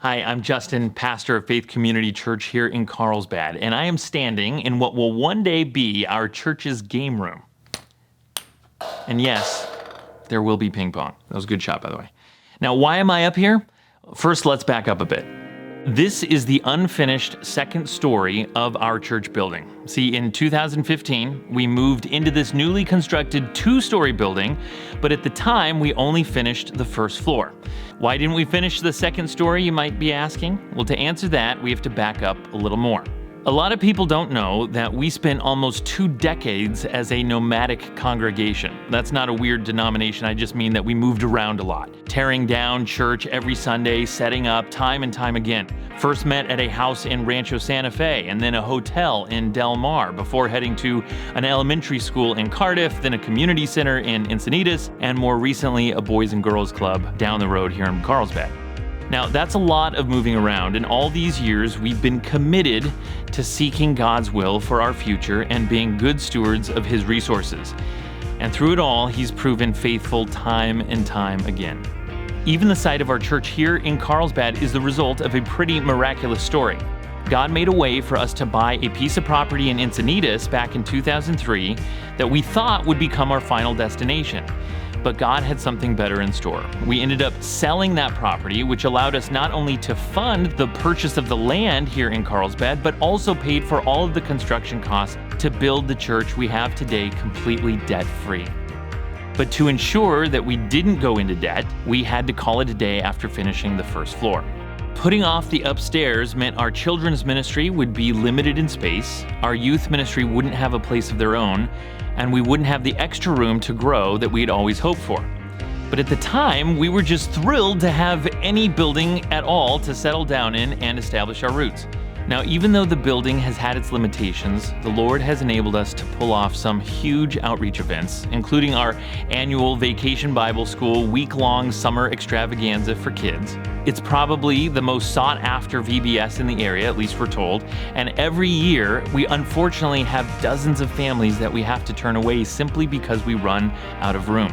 Hi, I'm Justin, pastor of Faith Community Church here in Carlsbad, and I am standing in what will one day be our church's game room. And yes, there will be ping pong. That was a good shot, by the way. Now, why am I up here? First, let's back up a bit. This is the unfinished second story of our church building. See, in 2015, we moved into this newly constructed two-story building, but at the time, we only finished the first floor. Why didn't we finish the second story, you might be asking? Well, to answer that, we have to back up a little more. A lot of people don't know that we spent almost 2 decades as a nomadic congregation. That's not a weird denomination, I just mean that we moved around a lot, tearing down church every Sunday, setting up time and time again. First met at a house in Rancho Santa Fe, and then a hotel in Del Mar, before heading to an elementary school in Cardiff, then a community center in Encinitas, and more recently a Boys and Girls Club down the road here in Carlsbad. Now, that's a lot of moving around, and all these years we've been committed to seeking God's will for our future and being good stewards of His resources. And through it all, He's proven faithful time and time again. Even the site of our church here in Carlsbad is the result of a pretty miraculous story. God made a way for us to buy a piece of property in Encinitas back in 2003 that we thought would become our final destination. But God had something better in store. We ended up selling that property, which allowed us not only to fund the purchase of the land here in Carlsbad, but also paid for all of the construction costs to build the church we have today completely debt-free. But to ensure that we didn't go into debt, we had to call it a day after finishing the first floor. Putting off the upstairs meant our children's ministry would be limited in space, our youth ministry wouldn't have a place of their own, and we wouldn't have the extra room to grow that we'd always hoped for. But at the time, we were just thrilled to have any building at all to settle down in and establish our roots. Now, even though the building has had its limitations, the Lord has enabled us to pull off some huge outreach events, including our annual Vacation Bible School week-long summer extravaganza for kids. It's probably the most sought-after VBS in the area, at least we're told, and every year we unfortunately have dozens of families that we have to turn away simply because we run out of room.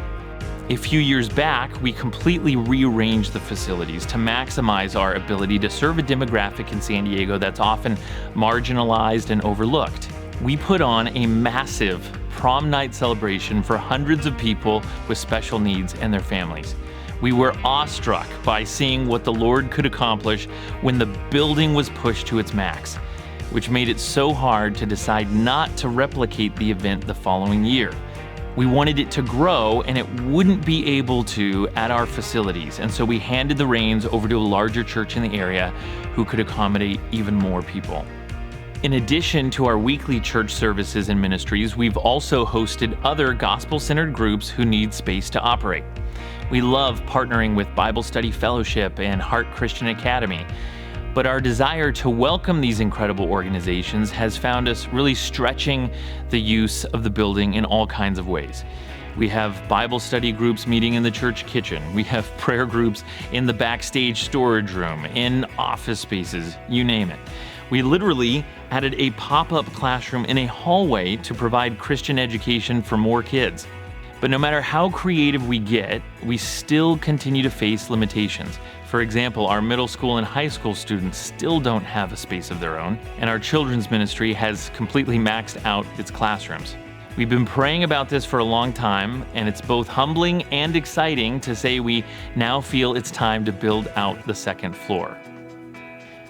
A few years back, we completely rearranged the facilities to maximize our ability to serve a demographic in San Diego that's often marginalized and overlooked. We put on a massive prom night celebration for hundreds of people with special needs and their families. We were awestruck by seeing what the Lord could accomplish when the building was pushed to its max, which made it so hard to decide not to replicate the event the following year. We wanted it to grow, and it wouldn't be able to at our facilities, and so we handed the reins over to a larger church in the area who could accommodate even more people. In addition to our weekly church services and ministries, we've also hosted other gospel-centered groups who need space to operate. We love partnering with Bible Study Fellowship and Heart Christian Academy, but our desire to welcome these incredible organizations has found us really stretching the use of the building in all kinds of ways. We have Bible study groups meeting in the church kitchen. We have prayer groups in the backstage storage room, in office spaces, you name it. We literally added a pop-up classroom in a hallway to provide Christian education for more kids. But no matter how creative we get, we still continue to face limitations. For example, our middle school and high school students still don't have a space of their own, and our children's ministry has completely maxed out its classrooms. We've been praying about this for a long time, and it's both humbling and exciting to say we now feel it's time to build out the second floor.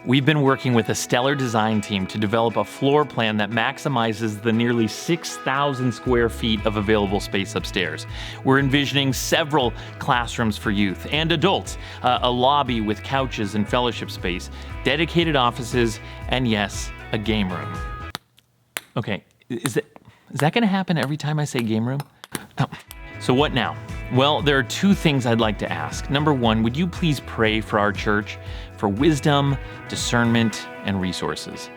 We've been working with a stellar design team to develop a floor plan that maximizes the nearly 6,000 square feet of available space upstairs. We're envisioning several classrooms for youth and adults, a lobby with couches and fellowship space, dedicated offices, and yes, a game room. Okay, is that going to happen every time I say game room? Oh. So what now? Well, there are 2 things I'd like to ask. Number 1, would you please pray for our church for wisdom, discernment, and resources?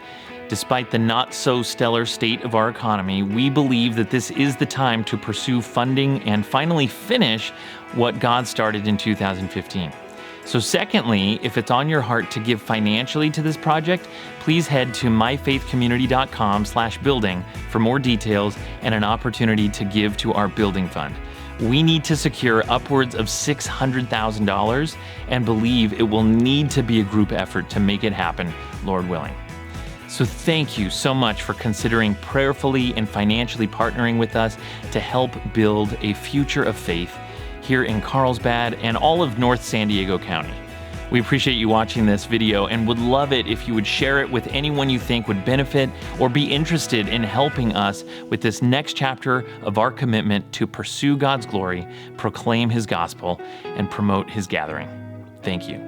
Despite the not-so-stellar state of our economy, we believe that this is the time to pursue funding and finally finish what God started in 2015. So secondly, if it's on your heart to give financially to this project, please head to myfaithcommunity.com/building for more details and an opportunity to give to our building fund. We need to secure upwards of $600,000 and believe it will need to be a group effort to make it happen, Lord willing. So thank you so much for considering prayerfully and financially partnering with us to help build a future of faith here in Carlsbad and all of North San Diego County. We appreciate you watching this video and would love it if you would share it with anyone you think would benefit or be interested in helping us with this next chapter of our commitment to pursue God's glory, proclaim His gospel, and promote His gathering. Thank you.